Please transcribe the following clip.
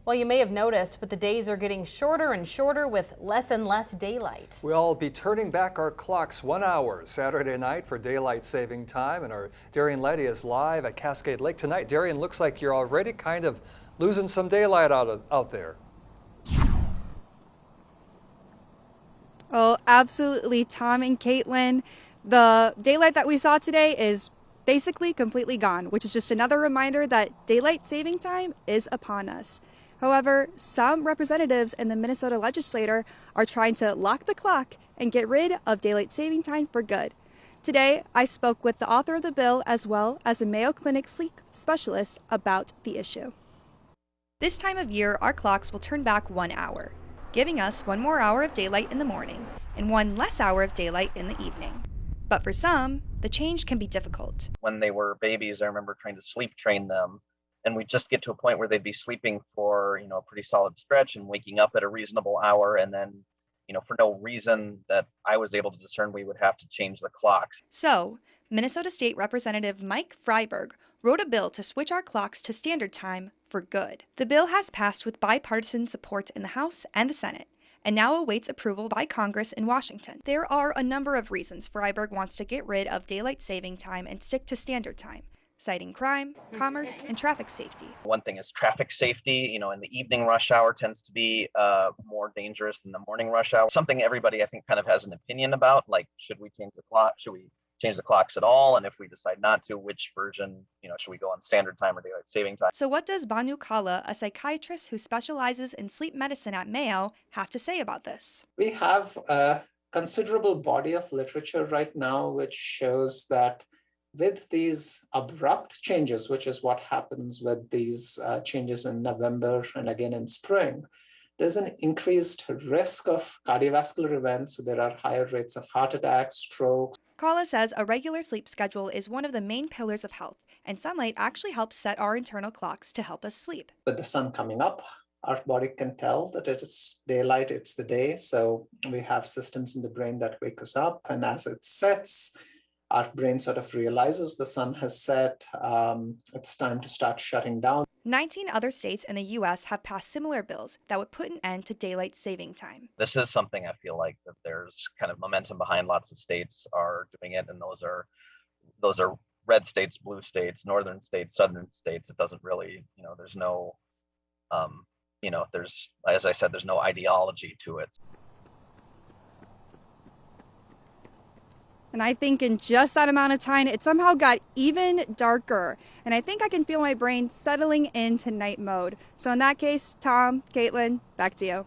Well, you may have noticed, but the days are getting shorter and shorter with less and less daylight. We'll be turning back our clocks 1 hour Saturday night for daylight saving time, and our Darian Leddy is live at Cascade Lake tonight. Darian, looks like you're already kind of losing some daylight out there. Oh, absolutely, Tom and Caitlin. The daylight that we saw today is basically completely gone, which is just another reminder that daylight saving time is upon us. However, some representatives in the Minnesota legislature are trying to lock the clock and get rid of daylight saving time for good. Today, I spoke with the author of the bill as well as a Mayo Clinic sleep specialist about the issue. This time of year, our clocks will turn back 1 hour, giving us 1 more hour of daylight in the morning and 1 less hour of daylight in the evening. But for some, the change can be difficult. When they were babies, I remember trying to sleep train them, and we'd just get to a point where they'd be sleeping for, a pretty solid stretch and waking up at a reasonable hour, and then, for no reason that I was able to discern, we would have to change the clocks. So, Minnesota State Representative Mike Freiberg wrote a bill to switch our clocks to standard time for good. The bill has passed with bipartisan support in the House and the Senate, and now awaits approval by Congress in Washington. There are a number of reasons Freiberg wants to get rid of daylight saving time and stick to standard time, citing crime, commerce, and traffic safety. One thing is traffic safety. In the evening rush hour tends to be more dangerous than the morning rush hour. Something everybody, I think, kind of has an opinion about, like, should we change the clock? Should we change the clocks at all? And if we decide not to, which version, should we go on standard time or daylight saving time? So what does Banu Kala, a psychiatrist who specializes in sleep medicine at Mayo, have to say about this? We have a considerable body of literature right now which shows that with these abrupt changes, which is what happens with these changes in November and again in spring, there's an increased risk of cardiovascular events. So there are higher rates of heart attacks, strokes. Kala says a regular sleep schedule is one of the main pillars of health, and sunlight actually helps set our internal clocks to help us sleep. With the sun coming up, our body can tell that it is daylight, it's the day. So we have systems in the brain that wake us up, and as it sets, our brain sort of realizes the sun has set, it's time to start shutting down. 19 other states in the U.S. have passed similar bills that would put an end to daylight saving time. This is something I feel like that there's kind of momentum behind. Lots of states are doing it, and those are red states, blue states, northern states, southern states. It doesn't really, there's no, there's, as I said, there's no ideology to it. And I think in just that amount of time, it somehow got even darker. And I think I can feel my brain settling into night mode. So in that case, Tom, Caitlin, back to you.